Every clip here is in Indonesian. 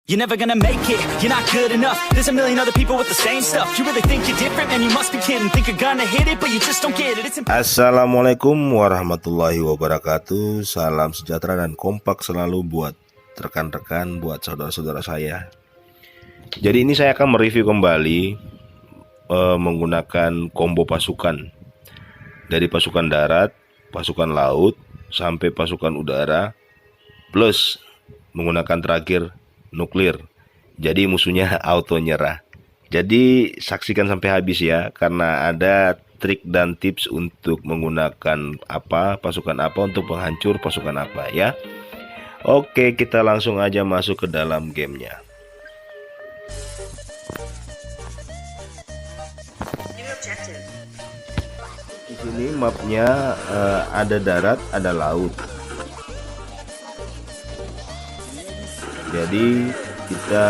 You're never gonna make it, you're not good enough. There's a million other people with the same stuff. You really think you're different, man, you must be kidding. Think you're gonna hit it, but you just don't get it. Assalamualaikum warahmatullahi wabarakatuh. Salam sejahtera dan kompak selalu buat rekan-rekan, buat saudara-saudara saya. Jadi ini saya akan mereview kembali menggunakan combo pasukan. Dari pasukan darat, pasukan laut, sampai pasukan udara, plus menggunakan terakhir nuklir. Jadi musuhnya auto nyerah. Jadi saksikan sampai habis ya, karena ada trik dan tips untuk menggunakan pasukan apa untuk penghancur pasukan apa ya. Oke, kita langsung aja masuk ke dalam gamenya. Di sini mapnya ada darat, ada laut. Jadi kita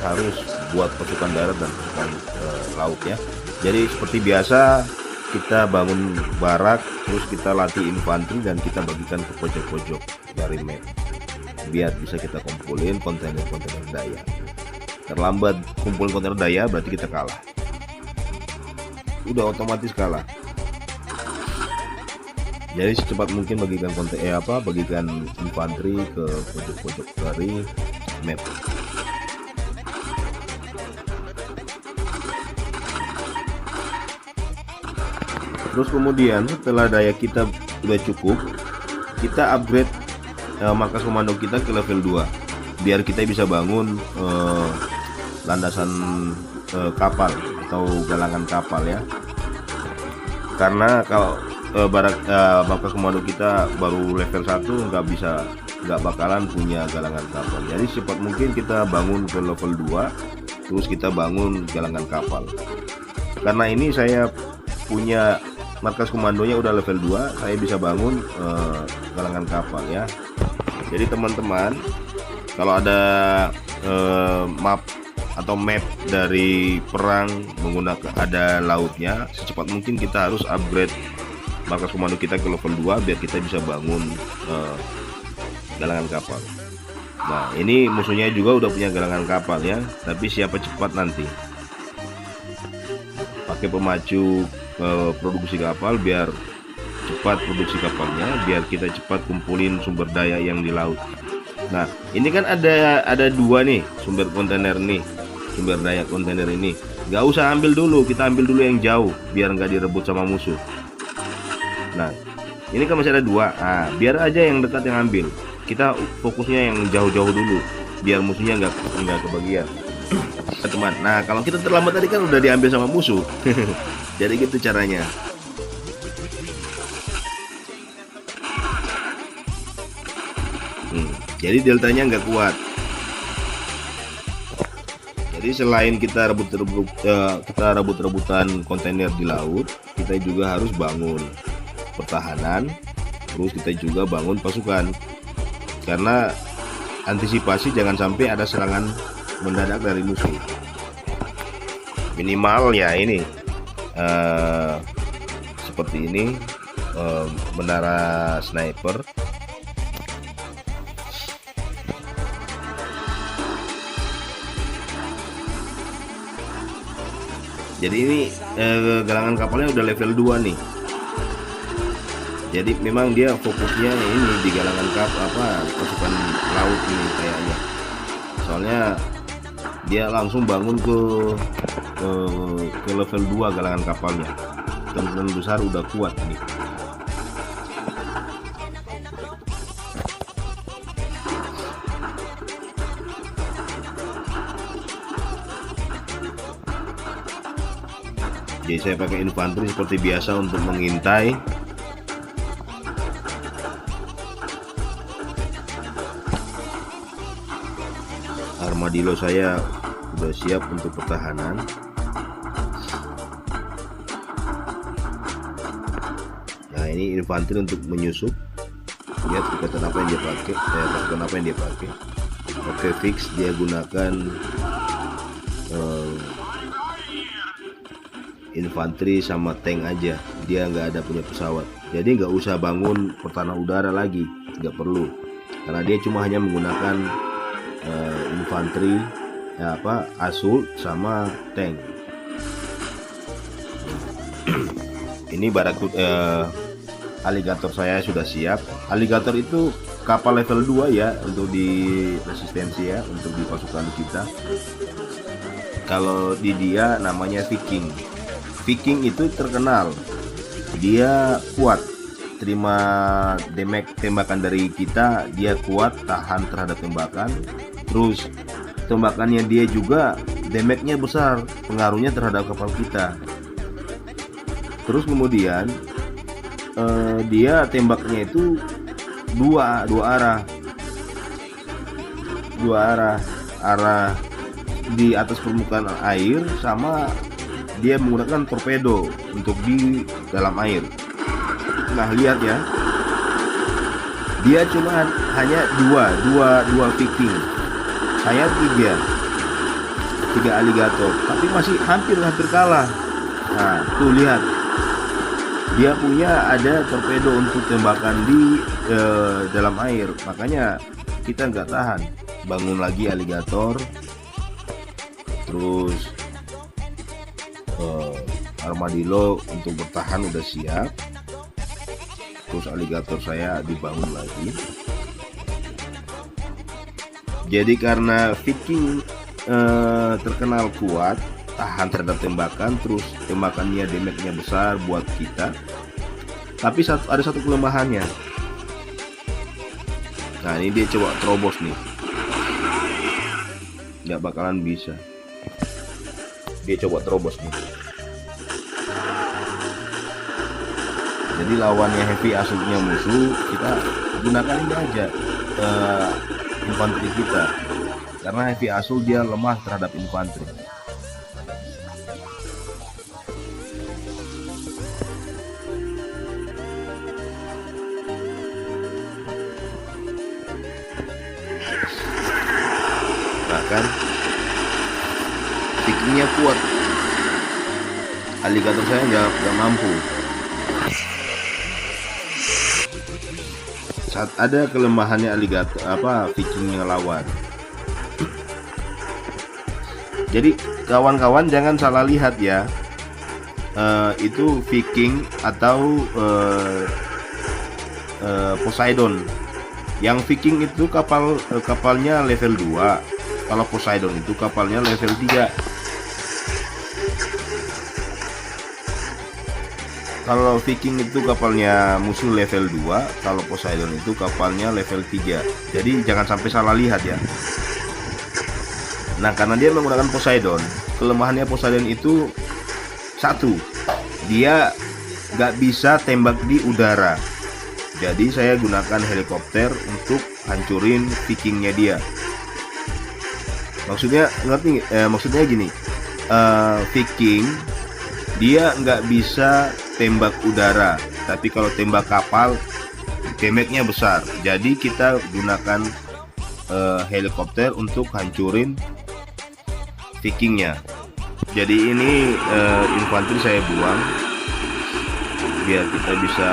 harus buat pasukan darat dan pasukan laut ya. Jadi seperti biasa kita bangun barak, terus kita latih infanteri dan kita bagikan ke pojok-pojok dari map biar bisa kita kumpulin kontainer-kontainer daya. Terlambat kumpulin kontainer daya berarti kita kalah. Udah otomatis kalah. Jadi secepat mungkin bagikan bagikan infanteri ke pojok-pojok dari map. Terus kemudian setelah daya kita udah cukup, kita upgrade markas komando kita ke level 2 biar kita bisa bangun landasan kapal atau galangan kapal ya. Karena kalau markas komando kita baru level 1 nggak bakalan punya galangan kapal. Jadi secepat mungkin kita bangun ke level 2 terus kita bangun galangan kapal. Karena ini saya punya markas komandonya udah level 2, saya bisa bangun galangan kapal ya. Jadi teman-teman, kalau ada map atau map dari perang menggunakan ada lautnya, secepat mungkin kita harus upgrade markas komando kita ke level 2 biar kita bisa bangun galangan kapal. Nah, ini musuhnya juga udah punya galangan kapal ya, tapi siapa cepat nanti. Pakai pemacu produksi kapal biar cepat produksi kapalnya, biar kita cepat kumpulin sumber daya yang di laut. Nah, ini kan ada dua nih sumber kontainer nih, sumber daya kontainer ini. Nggak usah ambil dulu, kita ambil dulu yang jauh biar nggak direbut sama musuh. Nah, ini kan masih ada dua. Nah, biar aja yang dekat yang ambil. Kita fokusnya yang jauh-jauh dulu, biar musuhnya nggak kebagian. Teman. Nah, kalau kita terlambat tadi kan udah diambil sama musuh. Jadi gitu caranya. Jadi deltanya nggak kuat. Jadi selain kita rebut-rebutan kontainer di laut, kita juga harus bangun pertahanan, terus kita juga bangun pasukan. Karena antisipasi jangan sampai ada serangan mendadak dari musuh. Minimal ya ini seperti ini, menara sniper. Jadi ini galangan kapalnya udah level 2 nih. Jadi memang dia fokusnya ini di galangan pasukan laut ini kayaknya. Soalnya dia langsung bangun ke level 2 galangan kapalnya. Kemungkinan besar udah kuat nih. Jadi saya pakai infanteri seperti biasa untuk mengintai. Armadillo saya udah siap untuk pertahanan. Nah, ini infanteri untuk menyusup. Lihat kekuatan apa yang dia pakai, pasukan apa yang dia pakai. Oke, fix dia gunakan infanteri sama tank aja, dia nggak ada punya pesawat. Jadi nggak usah bangun pertahanan udara lagi, nggak perlu, karena dia cuma hanya menggunakan infanteri, assault sama tank. Ini barakut aligator saya sudah siap. Aligator itu kapal level 2 ya, untuk di resistensi ya, untuk di pasukan kita. Kalau di dia namanya Viking. Viking itu terkenal, dia kuat, terima damage tembakan dari kita, dia kuat, tahan terhadap tembakan. Terus tembakannya dia juga damage-nya besar, pengaruhnya terhadap kapal kita. Terus kemudian dia tembaknya itu dua arah di atas permukaan air, sama dia menggunakan torpedo untuk di dalam air. Nah lihat ya, dia cuma hanya dua Viking, saya tiga aligator, tapi masih hampir kalah. Nah tuh lihat, dia punya ada torpedo untuk tembakan di dalam air, makanya kita nggak tahan. Bangun lagi aligator, terus armadillo untuk bertahan udah siap. Terus aligator saya dibangun lagi. Jadi karena Viking terkenal kuat, tahan terhadap tembakan, terus tembakannya damage-nya besar buat kita. Tapi ada satu kelemahannya. Nah ini dia coba terobos nih, nggak bakalan bisa. Dia coba terobos nih. Jadi lawannya heavy assault-nya musuh, kita gunakan ini aja infanteri kita, karena heavy assault dia lemah terhadap infanteri. Bahkan Vikingnya kuat, aligator saya nggak mampu. Saat ada kelemahannya aligator Vikingnya lawan. Jadi kawan-kawan jangan salah lihat ya, itu Viking atau Poseidon. Yang Viking itu kapalnya level 2, kalau Poseidon itu kapalnya level 3. Kalau Viking itu kapalnya musuh level 2, kalau Poseidon itu kapalnya level 3. Jadi jangan sampai salah lihat ya. Nah karena dia menggunakan Poseidon, kelemahannya Poseidon itu satu, dia nggak bisa tembak di udara. Jadi saya gunakan helikopter untuk hancurin Vikingnya dia. Maksudnya ngerti? Maksudnya gini, Viking dia nggak bisa tembak udara, tapi kalau tembak kapal damage-nya besar. Jadi kita gunakan helikopter untuk hancurin Vikingnya. Jadi ini infanteri saya buang biar kita bisa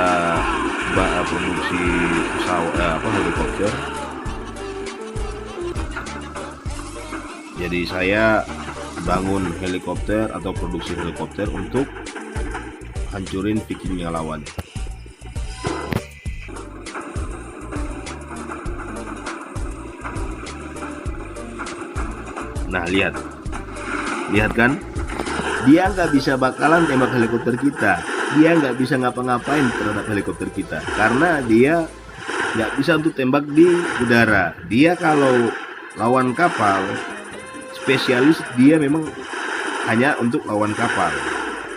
produksi pesawat helikopter. Jadi saya bangun helikopter atau produksi helikopter untuk hancurin Vikingnya lawan. Nah lihat kan, dia nggak bisa bakalan tembak helikopter kita, dia nggak bisa ngapa-ngapain terhadap helikopter kita, karena dia nggak bisa untuk tembak di udara. Dia kalau lawan kapal spesialis, dia memang hanya untuk lawan kapal.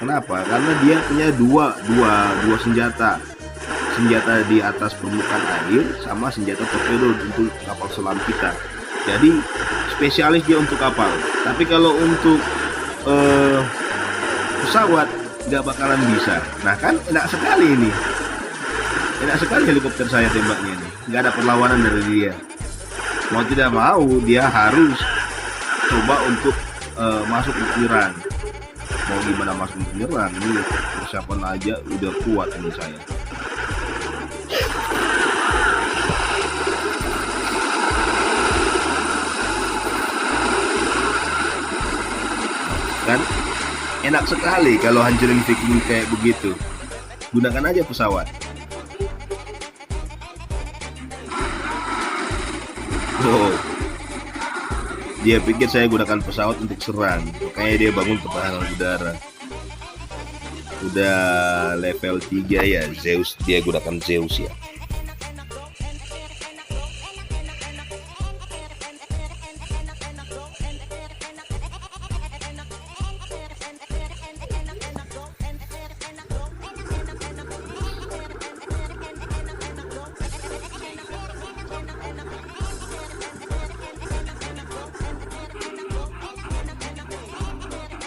Kenapa? Karena dia punya dua senjata di atas permukaan air, sama senjata torpedo untuk kapal selam kita. Jadi spesialis dia untuk kapal. Tapi kalau untuk pesawat nggak bakalan bisa. Nah kan enak sekali ini, enak sekali helikopter saya tembaknya ini, nggak ada perlawanan dari dia. Mau tidak mau dia harus coba untuk masuk menyerang. Mau gimana masuk menyerang, ini persiapan aja udah kuat ini saya. Enak sekali kalau hancurin Viking kayak begitu. Gunakan aja pesawat. Oh, dia pikir saya gunakan pesawat untuk serang, makanya dia bangun pertahanan udara. Udah level 3 ya, Zeus, dia gunakan Zeus ya.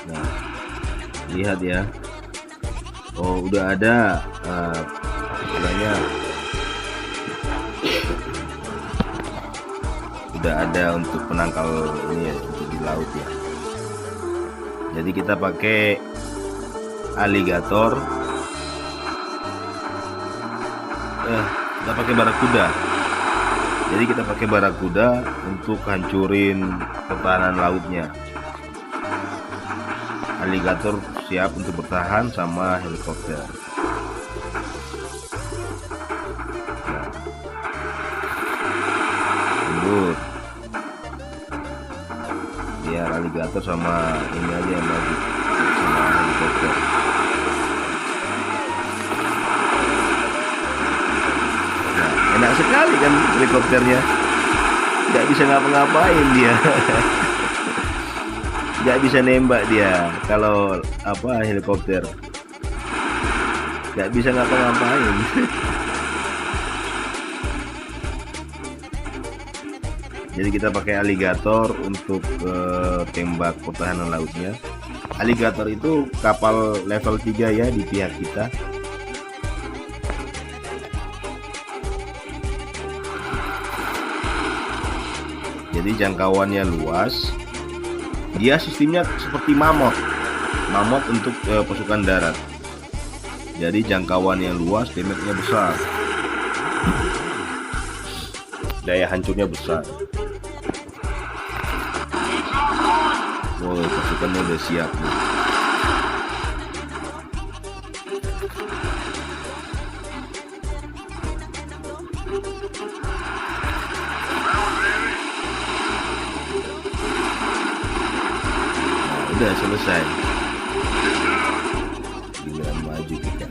Nah, lihat ya. Oh, udah ada istilahnya, udah ada untuk penangkal ini ya, untuk di laut ya. Jadi kita pakai aligator, kita pakai barakuda. Jadi kita pakai barakuda untuk hancurin pertahanan lautnya. Aligator siap untuk bertahan sama helikopter. Nah, mundur. Biar aligator sama ini aja yang maju, sama helikopter. Nah, enak sekali kan helikopternya, nggak bisa ngapa-ngapain dia. Nggak bisa nembak dia kalau helikopter, nggak bisa ngapa-ngapain. Jadi kita pakai aligator untuk tembak pertahanan lautnya. Aligator itu kapal level 3 ya di pihak kita. Jadi jangkauannya luas. Dia sistemnya seperti mammoth untuk pasukan darat. Jadi jangkauannya luas, damage-nya besar, daya hancurnya besar. Oh, pasukannya udah siap nih. Udah selesai. Giliran maju kita.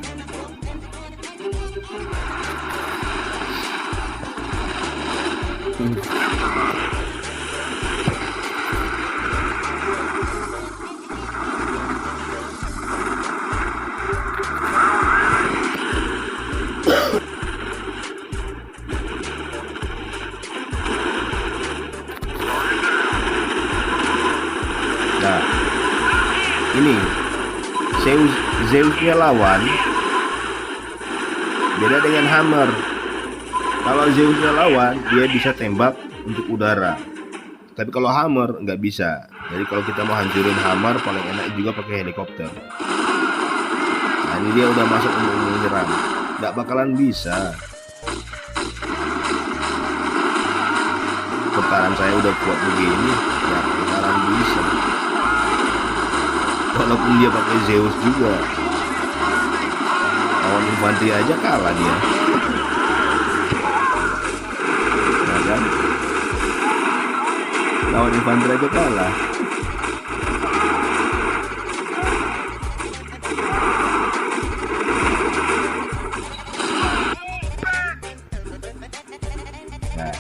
Nah, ini Zeusnya lawan beda dengan Hammer. Kalau Zeusnya lawan, dia bisa tembak untuk udara, tapi kalau Hammer nggak bisa. Jadi kalau kita mau hancurin Hammer, paling enak juga pakai helikopter. Nah, ini dia udah masuk untuk menyerang, nggak bakalan bisa. Pertahanan saya udah kuat begini, ya bakalan bisa. Walaupun dia pakai Zeus juga, lawan infanteri aja kalah dia. Nah kan, lawan infanteri aja kalah. Nah,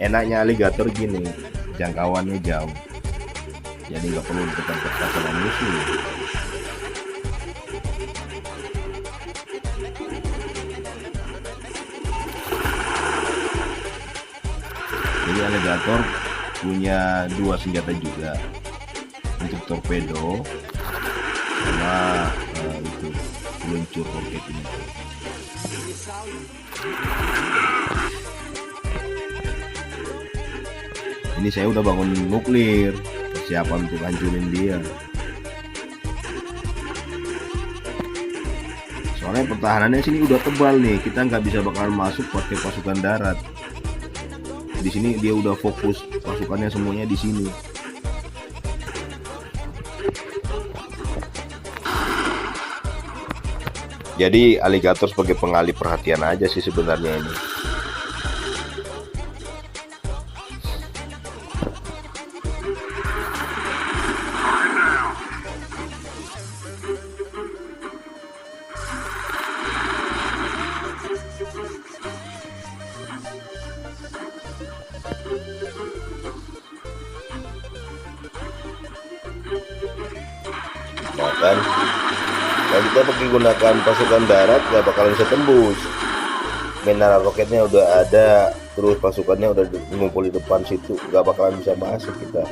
enaknya aligator gini, jangkauannya jauh. Jadi nggak perlu dekat-dekat sama musuh. Jadi aligator punya 2 senjata juga, untuk torpedo sama itu peluncur roket ini. Ini saya udah bangun nuklir, persiapan untuk hancurin dia. Soalnya pertahanannya sini udah tebal nih, kita nggak bisa bakalan masuk pakai pasukan darat. Di sini dia udah fokus pasukannya semuanya di sini. Jadi aligator sebagai pengalih perhatian aja sih sebenarnya ini. Nah kan, kalau kita pakai gunakan pasukan darat gak bakalan bisa tembus. Menara roketnya udah ada, terus pasukannya udah ngumpul di depan situ, gak bakalan bisa masuk kita.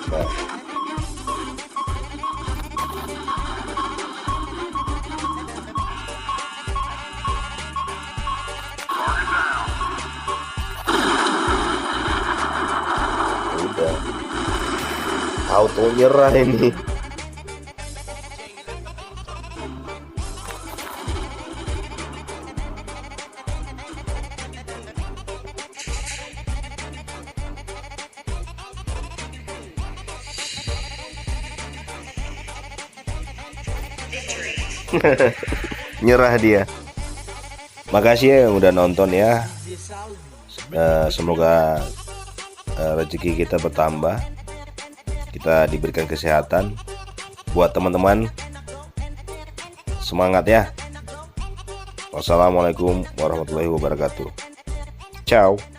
Nah, udah auto nyerah ini. Nyerah dia. Makasih ya yang udah nonton ya. Semoga rezeki kita bertambah, kita diberikan kesehatan. Buat teman-teman, semangat ya. Wassalamualaikum warahmatullahi wabarakatuh. Ciao.